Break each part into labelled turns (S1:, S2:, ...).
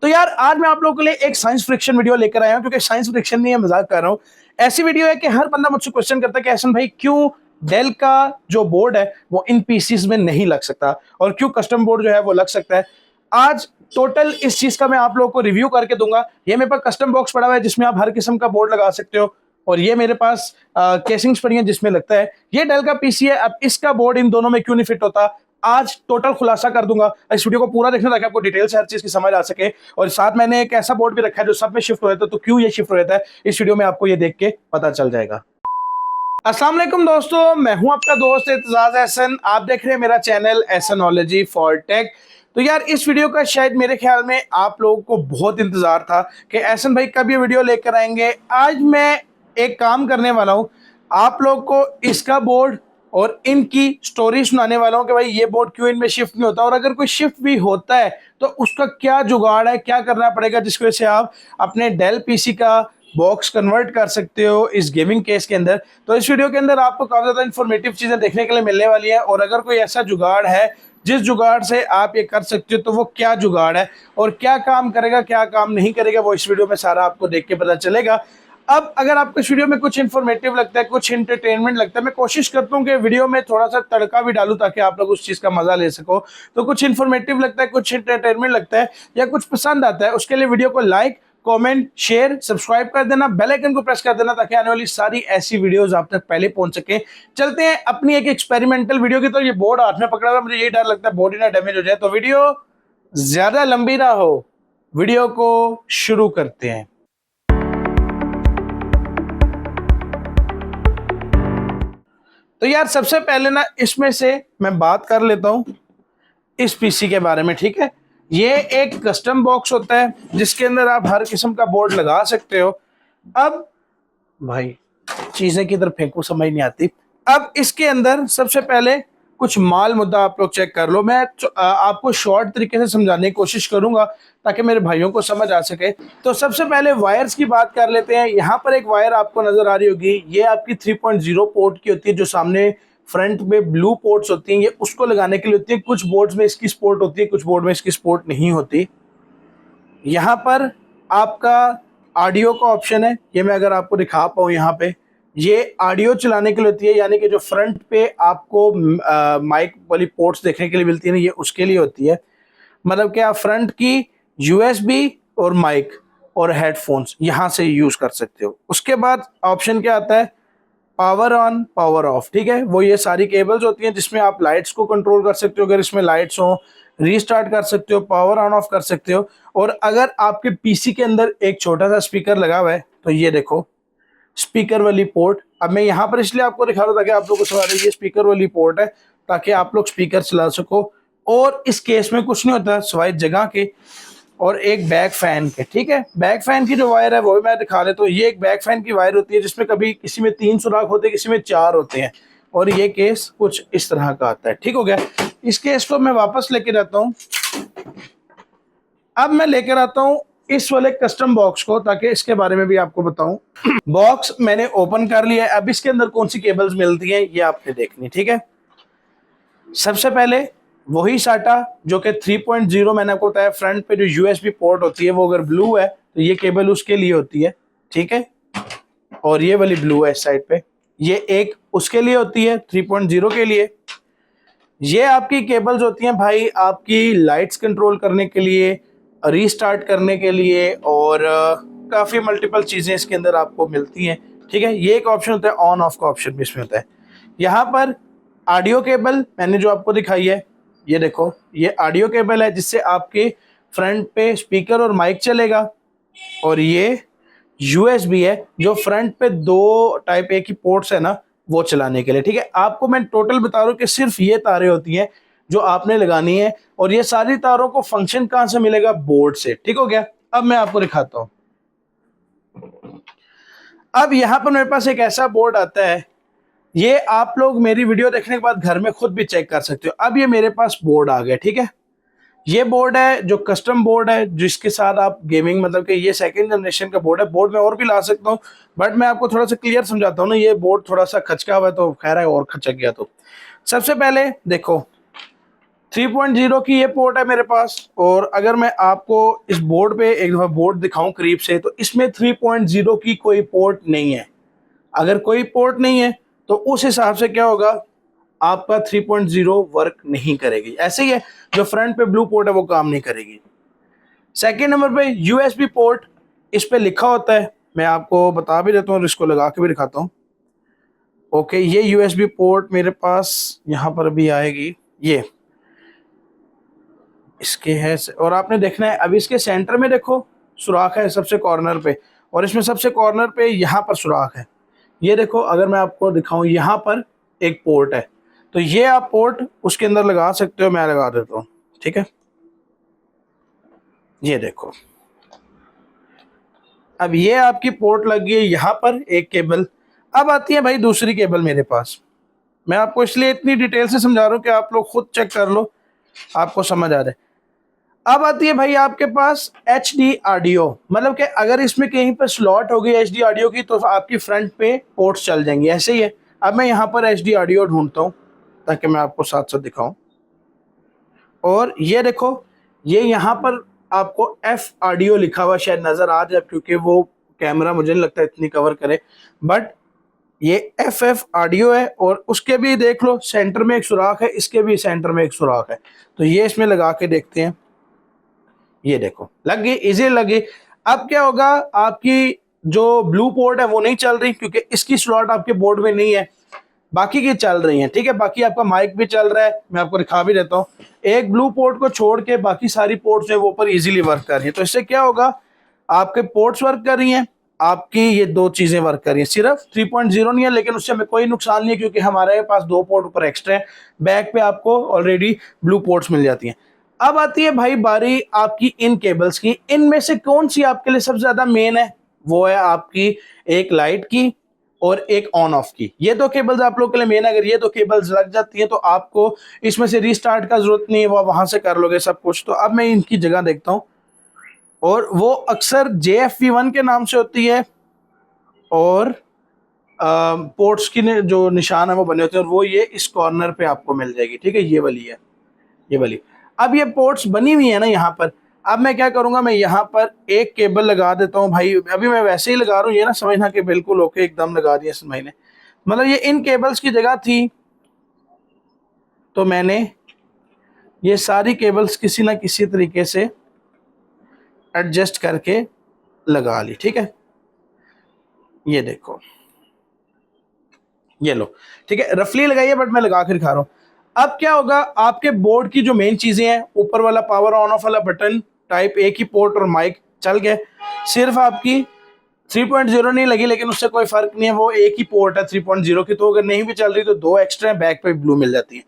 S1: तो यार आज मैं आप लोगों के लिए एक साइंस फ्रिक्शन वीडियो लेकर आया हूं, क्योंकि साइंस फ्रिक्शन नहीं है, मजाक कर रहा हूं। ऐसी वीडियो है कि हर बंदा मुझसे क्वेश्चन करता है कि एहसन भाई क्यों डेल का जो बोर्ड है वो इन पीसीज में नहीं लग सकता और क्यों कस्टम बोर्ड जो है वो लग सकता है। आज टोटल इस चीज का मैं आप लोगों को रिव्यू करके दूंगा। ये मेरे पास कस्टम बॉक्स पड़ा हुआ है जिसमें आप हर किस्म का बोर्ड लगा सकते हो, और ये मेरे पास केसिंग्स पड़ी हैं जिसमें लगता है। ये डेल का पीसी है, अब इसका बोर्ड इन दोनों में क्यों नहीं फिट होता, आज टोटल खुलासा कर दूंगा। इस वीडियो को पूरा देखना ताकि आपको डिटेल से हर चीज की समझ आ सके। और साथ मैंने एक ऐसा बोर्ड भी रखा है जो सब में शिफ्ट हो जाता है, तो क्यों ये शिफ्ट हो जाता है इस वीडियो में आपको ये देख के पता चल जाएगा। अस्सलाम वालेकुम दोस्तों, मैं हूं आपका दोस्त एतजाज एहसन। आप देख रहे हैं मेरा चैनल एहसनोलॉजी फॉर टेक। तो यार इस वीडियो का शायद मेरे ख्याल में आप लोगों को बहुत इंतजार था कि एहसन भाई कब ये वीडियो लेकर आएंगे। आज मैं एक काम करने वाला हूं, आप लोग को इसका बोर्ड और इनकी स्टोरी सुनाने वाला हूं कि भाई ये बोर्ड क्यों इनमें शिफ्ट नहीं होता, और अगर कोई शिफ्ट भी होता है तो उसका क्या जुगाड़ है, क्या करना पड़ेगा जिसकी वजह से आप अपने डेल पीसी का बॉक्स कन्वर्ट कर सकते हो इस गेमिंग केस के अंदर। तो इस वीडियो के अंदर आपको काफी ज्यादा इंफॉर्मेटिव चीजें देखने के लिए मिलने वाली है, और अगर कोई ऐसा जुगाड़ है जिस जुगाड़ से आप ये कर सकते हो तो वो क्या जुगाड़ है और क्या काम करेगा क्या काम नहीं करेगा, वो इस वीडियो में सारा आपको देख के पता चलेगा। अब अगर आपको इस वीडियो में कुछ इन्फॉर्मेटिव लगता है, कुछ एंटरटेनमेंट लगता है, मैं कोशिश करता हूँ कि वीडियो में थोड़ा सा तड़का भी डालूं ताकि आप लोग उस चीज का मजा ले सको। तो कुछ इन्फॉर्मेटिव लगता है, कुछ एंटरटेनमेंट लगता है या कुछ पसंद आता है, उसके लिए वीडियो को लाइक कमेंट शेयर सब्सक्राइब कर देना, बेल आइकन को प्रेस कर देना ताकि आने वाली सारी ऐसी वीडियोस आप तक पहले पहुंच सके। चलते हैं अपनी एक एक्सपेरिमेंटल वीडियो की। तो ये बोर्ड हाथ में पकड़ा हुआ, मुझे ये डर लगता है बोर्ड ही ना डैमेज हो जाए। तो वीडियो ज्यादा लंबी ना हो, वीडियो को शुरू करते हैं। तो यार सबसे पहले ना इसमें से मैं बात कर लेता हूं इस पीसी के बारे में, ठीक है। ये एक कस्टम बॉक्स होता है जिसके अंदर आप हर किस्म का बोर्ड लगा सकते हो। अब भाई चीजें किधर फेंकू समझ नहीं आती। अब इसके अंदर सबसे पहले कुछ माल मुद्दा आप लोग चेक कर लो। मैं आपको शॉर्ट तरीके से समझाने की कोशिश करूंगा ताकि मेरे भाइयों को समझ आ सके। तो सबसे पहले वायर्स की बात कर लेते हैं। यहाँ पर एक वायर आपको नजर आ रही होगी, ये आपकी 3.0 पोर्ट की होती है, जो सामने फ्रंट में ब्लू पोर्ट्स होती हैं, ये उसको लगाने के लिए होती है। कुछ बोर्ड्स में इसकी सपोर्ट होती है, कुछ बोर्ड में इसकी सपोर्ट नहीं होती। यहाँ पर आपका ऑडियो का ऑप्शन है, ये मैं अगर आपको दिखा पाऊँ यहाँ पे, ये ऑडियो चलाने के लिए होती है, यानी कि जो फ्रंट पे आपको माइक वाली पोर्ट्स देखने के लिए मिलती है ना, ये उसके लिए होती है। मतलब कि आप फ्रंट की यूएसबी और माइक और हेडफोन्स यहाँ से यूज कर सकते हो। उसके बाद ऑप्शन क्या आता है, पावर ऑन पावर ऑफ, ठीक है। वो ये सारी केबल्स होती हैं जिसमें आप लाइट्स को कंट्रोल कर सकते हो, अगर इसमें लाइट्स हो रीस्टार्ट कर सकते हो, पावर ऑन ऑफ कर सकते हो। और अगर आपके पीसी के अंदर एक छोटा सा स्पीकर लगा हुआ है तो ये देखो स्पीकर वाली पोर्ट। अब मैं यहाँ पर इसलिए आपको दिखा रहा हूँ ताकि आप लोग को समझ आए, ये स्पीकर वाली पोर्ट है ताकि आप लोग स्पीकर चला सको। और इस केस में कुछ नहीं होता सिवाय जगह के और एक बैक फैन के, ठीक है। बैक फैन की जो वायर है वो भी मैं दिखा देता हूँ। ये एक बैक फैन की वायर होती है जिसमें कभी किसी में 3 सुराख होते हैं, किसी में 4 होते हैं, और ये केस कुछ इस तरह का आता है, ठीक हो गया। इस केस को मैं वापस लेकर आता हूँ। अब मैं लेकर आता हूँ इस वाले कस्टम बॉक्स को ताकि इसके बारे में भी आपको बताऊं। बॉक्स मैंने ओपन कर लिया है। अब इसके अंदर कौन सी केबल्स मिलती हैं ये आपने देखनी, ठीक है। सबसे पहले वही साटा जो कि 3.0 मैंने आपको बताया, फ्रंट पे जो यूएसबी पोर्ट होती है वो अगर ब्लू है तो ये केबल उसके लिए होती है, ठीक है। और ये वाली ब्लू है इस साइड पे, ये एक उसके लिए होती है 3.0 के लिए। ये आपकी केबल्स होती हैं भाई आपकी लाइट्स कंट्रोल करने के लिए, रीस्टार्ट करने के लिए, और काफ़ी मल्टीपल चीज़ें इसके अंदर आपको मिलती हैं, ठीक है। ये एक ऑप्शन होता है, ऑन ऑफ का ऑप्शन भी इसमें होता है। यहाँ पर ऑडियो केबल मैंने जो आपको दिखाई है, ये देखो ये ऑडियो केबल है जिससे आपके फ्रंट पे स्पीकर और माइक चलेगा। और ये यूएसबी है जो फ्रंट पे 2 टाइप ए की पोर्ट्स है ना, वो चलाने के लिए, ठीक है। आपको मैं टोटल बता रहा हूँ कि सिर्फ ये तारें होती हैं जो आपने लगानी है, और ये सारी तारों को फंक्शन कहां से मिलेगा, बोर्ड से, ठीक हो गया। अब मैं आपको दिखाता हूं। अब यहां पर मेरे पास एक ऐसा बोर्ड आता है, ये आप लोग मेरी वीडियो देखने के बाद घर में खुद भी चेक कर सकते हो। अब ये मेरे पास बोर्ड आ गया, ठीक है। ये बोर्ड है जो कस्टम बोर्ड है जिसके साथ आप गेमिंग, मतलब कि ये 2nd जनरेशन का बोर्ड है। बोर्ड में और भी ला सकता हूँ बट मैं आपको थोड़ा सा क्लियर समझाता हूँ ना। ये बोर्ड थोड़ा सा खचका हुआ है तो खैर है, और खचक गया तो सबसे पहले देखो 3.0 की ये पोर्ट है मेरे पास। और अगर मैं आपको इस बोर्ड पे एक दफ़ा बोर्ड दिखाऊं करीब से, तो इसमें 3.0 की कोई पोर्ट नहीं है। अगर कोई पोर्ट नहीं है तो उस हिसाब से क्या होगा, आपका 3.0 वर्क नहीं करेगी। ऐसे ही है, जो फ्रंट पे ब्लू पोर्ट है वो काम नहीं करेगी। सेकेंड नंबर पे यूएसबी पोर्ट, इस पे लिखा होता है, मैं आपको बता भी देता हूँ और इसको लगा के भी दिखाता हूँ। ओके, ये यूएसबी पोर्ट मेरे पास यहाँ पर भी आएगी, ये इसके है। और आपने देखना है, अभी इसके सेंटर में देखो सुराख है सबसे कॉर्नर पे, और इसमें सबसे कॉर्नर पे यहाँ पर सुराख है। ये देखो, अगर मैं आपको दिखाऊं, यहाँ पर एक पोर्ट है, तो ये आप पोर्ट उसके अंदर लगा सकते हो। मैं लगा देता हूँ, ठीक है। ये देखो, अब ये आपकी पोर्ट लग गई है यहाँ पर एक केबल। अब आती है भाई दूसरी केबल मेरे पास। मैं आपको इसलिए इतनी डिटेल से समझा रहा हूँ कि आप लोग खुद चेक कर लो, आपको समझ आ जाए। अब आती है भाई आपके पास एच डी ऑडियो, मतलब कि अगर इसमें कहीं पर स्लॉट होगी एच डी ऑडियो की, तो आपकी फ्रंट पे पोर्ट्स चल जाएंगी। ऐसे ही है। अब मैं यहाँ पर एच डी ऑडियो ढूंढता हूँ ताकि मैं आपको साथ साथ दिखाऊं। और ये देखो, ये यहाँ पर आपको एफ ऑडियो लिखा हुआ, शायद नजर आ जाए क्योंकि वो कैमरा मुझे नहीं लगता इतनी कवर करे, बट ये एफ ऑडियो है। और उसके भी देख लो, सेंटर में एक सुराख है, इसके भी सेंटर में एक सुराख है। तो ये इसमें लगा के देखते हैं। ये देखो, लग गई, इजी लगी। अब क्या होगा, आपकी जो ब्लू पोर्ट है वो नहीं चल रही क्योंकि इसकी स्लॉट आपके बोर्ड में नहीं है, बाकी की चल रही है, ठीक है। बाकी आपका माइक भी चल रहा है, मैं आपको दिखा भी देता हूँ। एक ब्लू पोर्ट को छोड़ के बाकी सारी पोर्ट्स जो है वो ऊपर इजीली वर्क कर रही है। तो इससे क्या होगा, आपके पोर्ट्स वर्क कर रही हैं, आपकी ये दो चीजें वर्क कर रही हैं। सिर्फ 3.0 नहीं है, लेकिन उससे हमें कोई नुकसान नहीं है क्योंकि हमारे पास दो पोर्ट ऊपर एक्स्ट्रा है। बैक पे आपको ऑलरेडी ब्लू पोर्ट्स मिल जाती हैं। अब आती है भाई बारी आपकी इन केबल्स की। इनमें से कौन सी आपके लिए सबसे ज्यादा मेन है, वो है आपकी एक लाइट की और एक ऑन ऑफ की। ये दो केबल्स आप लोग के लिए मेन है। अगर ये दो केबल्स लग जाती हैं तो आपको इसमें से रीस्टार्ट का जरूरत नहीं है, वो वहां से कर लोगे सब कुछ। तो अब मैं इनकी जगह देखता हूँ, और वो अक्सर JFP1 के नाम से होती है, और पोर्ट्स की जो निशान है वो बने होते हैं, और वो ये इस कॉर्नर पे आपको मिल जाएगी, ठीक है। ये वाली है, ये वाली। अब ये पोर्ट्स बनी हुई है ना यहाँ पर। अब मैं क्या करूंगा, मैं यहाँ पर एक केबल लगा देता हूँ भाई। अभी मैं वैसे ही लगा रहा हूँ, ये ना समझना कि बिल्कुल ओके एकदम लगा दिया इस महीने, मतलब ये इन केबल्स की जगह थी, तो मैंने ये सारी केबल्स किसी ना किसी तरीके से एडजस्ट करके लगा ली, ठीक है। ये देखो, ये लो, ठीक है, रफली लगाइए, बट मैं लगा कर दिखा रहा हूँ। अब क्या होगा, आपके बोर्ड की जो मेन चीजें हैं, ऊपर वाला पावर ऑन ऑफ वाला बटन, टाइप ए की पोर्ट और माइक चल गए। सिर्फ आपकी 3.0 नहीं लगी, लेकिन उससे कोई फर्क नहीं है, वो एक ही पोर्ट है 3.0 की। तो अगर नहीं भी चल रही तो दो एक्स्ट्रा बैक पे ब्लू मिल जाती है।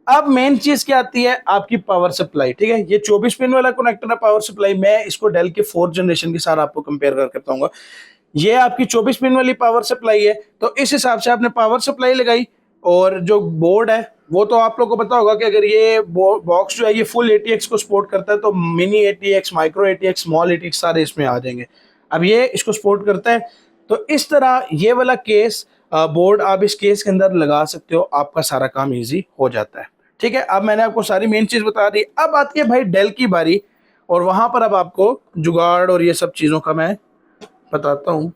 S1: अब मेन चीज क्या आती है, आपकी पावर सप्लाई, ठीक है। ये 24 पिन वाला कनेक्टर है पावर सप्लाई। मैं इसको डेल के 4th जनरेशन के साथ आपको कंपेयर करके बताऊंगा। ये आपकी 24 पिन वाली पावर सप्लाई है, तो इस हिसाब से आपने पावर सप्लाई लगाई। और जो बोर्ड है वो तो आप लोगों को पता होगा कि अगर ये बॉक्स जो है ये फुल ATX को सपोर्ट करता है, तो mini ATX, micro ATX, small ATX सारे इसमें आ जाएंगे। अब ये इसको सपोर्ट करता है, तो इस तरह ये वाला केस बोर्ड आप इस केस के अंदर लगा सकते हो, आपका सारा काम इजी हो जाता है, ठीक है। अब मैंने आपको सारी मेन चीज बता दी। अब आती है भाई डेल की बारी, और वहां पर अब आपको जुगाड़ और ये सब चीजों का मैं बताता हूँ,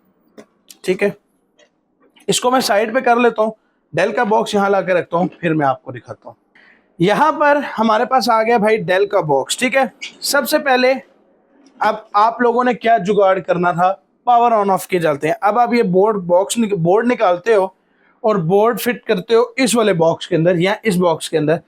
S1: ठीक है। इसको मैं साइड पे कर लेता हूँ, डेल का बॉक्स यहाँ ला के रखता हूँ, फिर मैं आपको दिखाता हूँ। यहाँ पर हमारे पास आ गया भाई डेल का बॉक्स, ठीक है। सबसे पहले अब आप लोगों ने क्या जुगाड़ करना था, पावर ऑन ऑफ के चलते हैं। अब आप ये बोर्ड निकालते हो और बोर्ड फिट करते हो इस वाले बॉक्स के अंदर या इस बॉक्स के अंदर।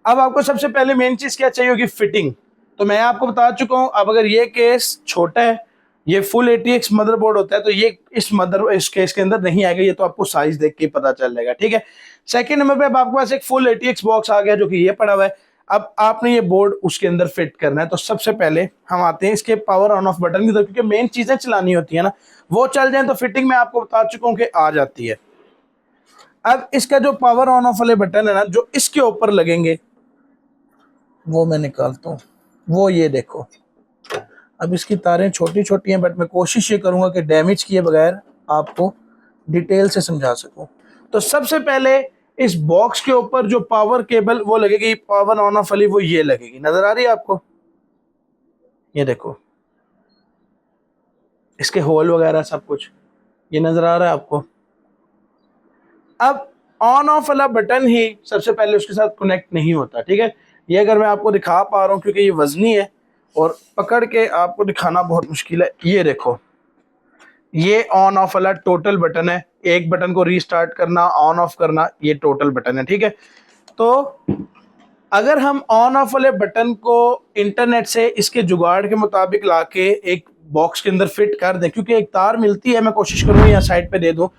S1: अब आपको सबसे पहले मेन चीज क्या चाहिए होगी, फिटिंग। तो मैं आपको बता चुका हूं, अब अगर ये केस छोटा है, ये फुल ATX मदरबोर्ड होता है, तो ये इस केस के अंदर नहीं आएगा। ये तो आपको साइज देख के पता चल जाएगा, ठीक है। सेकंड नंबर पे अब आपके पास एक फुल ATX बॉक्स आ गया जो कि ये पड़ा हुआ है। अब आपने ये बोर्ड उसके अंदर फिट करना है। तो सबसे पहले हम आते हैं इसके पावर ऑन ऑफ बटन की तरफ, क्योंकि मेन चीजें चलानी होती है ना, वो चल जाए तो फिटिंग में आपको बता चुका हूं कि आ जाती है। अब इसका जो पावर ऑन ऑफ वाले बटन है ना, जो इसके ऊपर लगेंगे, वो मैं निकालता हूँ। वो ये देखो, अब इसकी तारें छोटी छोटी हैं, बट मैं कोशिश ये करूंगा कि डैमेज किए बगैर आपको डिटेल से समझा सकूं। तो सबसे पहले इस बॉक्स के ऊपर जो पावर केबल वो लगेगी, पावर ऑन ऑफ वाली, वो ये लगेगी। नजर आ रही है आपको? ये देखो इसके होल वगैरह सब कुछ ये नजर आ रहा है आपको। अब ऑन ऑफ वाला बटन ही सबसे पहले उसके साथ कनेक्ट नहीं होता, ठीक है। ये अगर मैं आपको दिखा पा रहा हूँ क्योंकि ये वजनी है और पकड़ के आपको दिखाना बहुत मुश्किल है। ये देखो, ये ऑन ऑफ वाला टोटल बटन है। एक बटन को रीस्टार्ट करना, ऑन ऑफ करना, ये टोटल बटन है, ठीक है। तो अगर हम ऑन ऑफ वाले बटन को इंटरनेट से इसके जुगाड़ के मुताबिक लाके एक बॉक्स के अंदर फिट कर दें, क्योंकि एक तार मिलती है, मैं कोशिश करूँगा यहाँ साइड पे दे दूँ,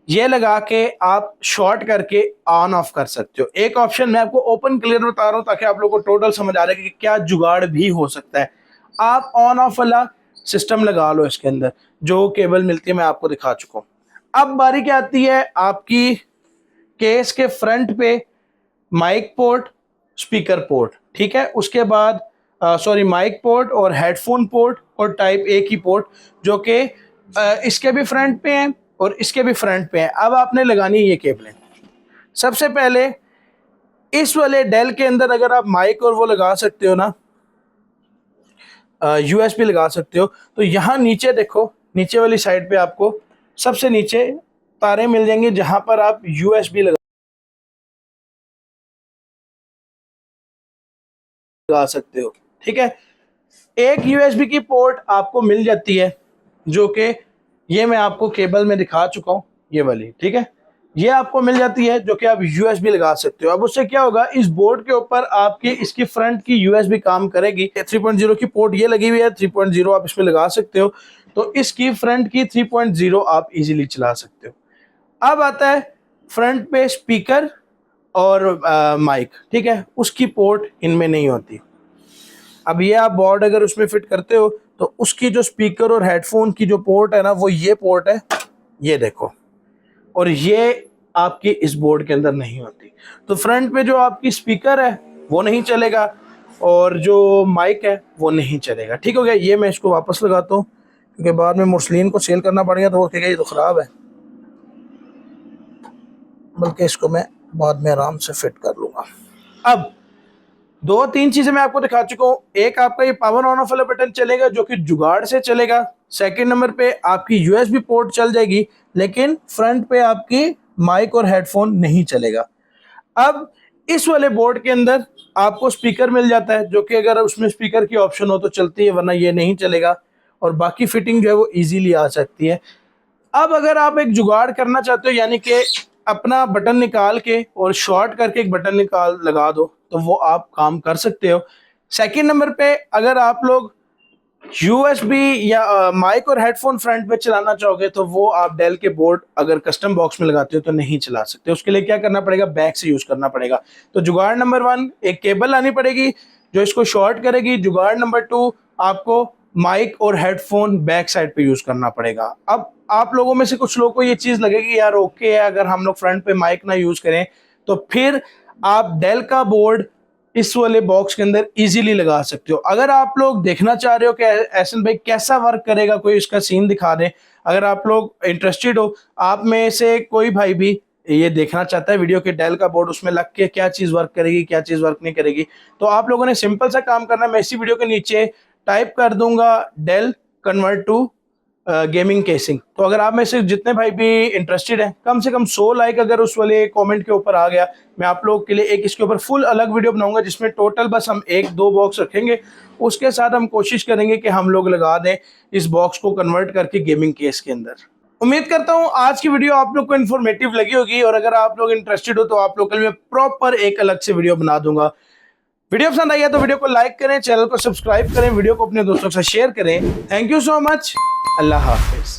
S1: ये लगा के आप शॉर्ट करके ऑन ऑफ कर सकते हो। एक ऑप्शन मैं आपको ओपन क्लियर बता रहा हूँ ताकि आप लोगों को टोटल समझ आ रहा है कि क्या जुगाड़ भी हो सकता है। आप ऑन ऑफ वाला सिस्टम लगा लो इसके अंदर, जो केबल मिलती है मैं आपको दिखा चुका हूँ। अब बारी क्या आती है आपकी केस के फ्रंट पे माइक पोर्ट, स्पीकर पोर्ट, ठीक है। उसके बाद माइक पोर्ट और हेडफोन पोर्ट और टाइप ए की पोर्ट, जो कि इसके भी फ्रंट पे हैं और इसके भी फ्रंट पे हैं। अब आपने लगानी है ये केबलें। सबसे पहले इस वाले डेल के अंदर अगर आप माइक और वो लगा सकते हो ना, यूएसबी लगा सकते हो, तो यहाँ नीचे देखो, नीचे वाली साइड पे आपको सबसे नीचे तारें मिल जाएंगी जहां पर आप यूएसबी लगा सकते हो, ठीक है। एक यूएसबी की पोर्ट आपको मिल जाती है, जो कि ये मैं आपको केबल में दिखा चुका हूँ, ये वाली, ठीक है। ये आपको मिल जाती है जो कि आप यूएसबी लगा सकते हो। अब उससे क्या होगा, इस बोर्ड के ऊपर आपकी इसकी फ्रंट की यूएसबी काम करेगी। 3.0 की पोर्ट ये लगी हुई है, 3.0 आप इसमें लगा सकते हो, तो इसकी फ्रंट की 3.0 आप इजीली चला सकते हो। अब आता है फ्रंट पे स्पीकर और माइक, ठीक है, उसकी पोर्ट इनमें नहीं होती। अब ये आप बोर्ड अगर उसमें फिट करते हो तो उसकी जो स्पीकर और हेडफोन की जो पोर्ट है ना, वो ये पोर्ट है, ये देखो, और ये आपकी इस बोर्ड के अंदर नहीं होती। तो फ्रंट पे जो आपकी स्पीकर है वो नहीं चलेगा और जो माइक है वो नहीं चलेगा, ठीक हो गया। ये मैं इसको वापस लगाता हूँ क्योंकि बाद में मुरसलीन को सेल करना पड़ेगा, तो वो कहेगा ये तो ख़राब है, बल्कि इसको मैं बाद में आराम से फिट कर लूँगा। अब दो तीन चीजें मैं आपको दिखा चुका हूँ। एक आपका ये पावर ऑन ऑफ वाला बटन चलेगा जो कि जुगाड़ से चलेगा। सेकंड नंबर पे आपकी यूएसबी पोर्ट चल जाएगी, लेकिन फ्रंट पे आपकी माइक और हेडफोन नहीं चलेगा। अब इस वाले बोर्ड के अंदर आपको स्पीकर मिल जाता है, जो कि अगर उसमें स्पीकर की ऑप्शन हो तो चलती है, वरना ये नहीं चलेगा, और बाकी फिटिंग जो है वो ईजीली आ सकती है। अब अगर आप एक जुगाड़ करना चाहते हो, यानी कि अपना बटन निकाल के और शॉर्ट करके एक बटन निकाल लगा दो, तो वो आप काम कर सकते हो। सेकंड नंबर पे अगर आप लोग यूएसबी या माइक और हेडफोन फ्रंट पे चलाना चाहोगे, तो वो आप डेल के बोर्ड अगर कस्टम बॉक्स में लगाते हो तो नहीं चला सकते। उसके लिए क्या करना पड़ेगा, बैक से यूज करना पड़ेगा। तो जुगाड़ नंबर 1, एक केबल लानी पड़ेगी जो इसको शॉर्ट करेगी। जुगाड़ नंबर 2, आपको माइक और हेडफोन बैक साइड पे यूज करना पड़ेगा। अब आप लोगों में से कुछ लोगों को ये चीज लगेगी यार ओके है, अगर हम लोग फ्रंट पे माइक ना यूज करें तो फिर आप डेल का बोर्ड इस वाले बॉक्स के अंदर इजीली लगा सकते हो। अगर आप लोग देखना चाह रहे हो कि एहसन भाई कैसा वर्क करेगा, कोई इसका सीन दिखा दे, अगर आप लोग इंटरेस्टेड हो, आप में से कोई भाई भी ये देखना चाहता है वीडियो के डेल का बोर्ड उसमें लग के क्या चीज़ वर्क करेगी, क्या चीज़ वर्क नहीं करेगी, तो आप लोगों ने सिंपल सा काम करना है। मैं इसी वीडियो के नीचे टाइप कर दूंगा डेल कन्वर्ट टू गेमिंग केसिंग। तो अगर आप में से जितने भाई भी इंटरेस्टेड हैं, कम से कम 100 लाइक अगर उस वाले कमेंट के ऊपर आ गया, मैं आप लोगों के लिए एक इसके ऊपर फुल अलग वीडियो बनाऊंगा जिसमें टोटल बस हम 1-2 बॉक्स रखेंगे। उसके साथ हम कोशिश करेंगे कि हम लोग लगा दें इस बॉक्स को कन्वर्ट करके गेमिंग केस के अंदर। उम्मीद करता हूं आज की वीडियो आप लोग को इन्फॉर्मेटिव लगी होगी, और अगर आप लोग इंटरेस्टेड हो तो आप लोग के लिए प्रॉपर एक अलग से वीडियो बना दूंगा। वीडियो पसंद आई है तो वीडियो को लाइक करें, चैनल को सब्सक्राइब करें, वीडियो को अपने दोस्तों के साथ शेयर करें। Thank you so much. Allah Hafiz.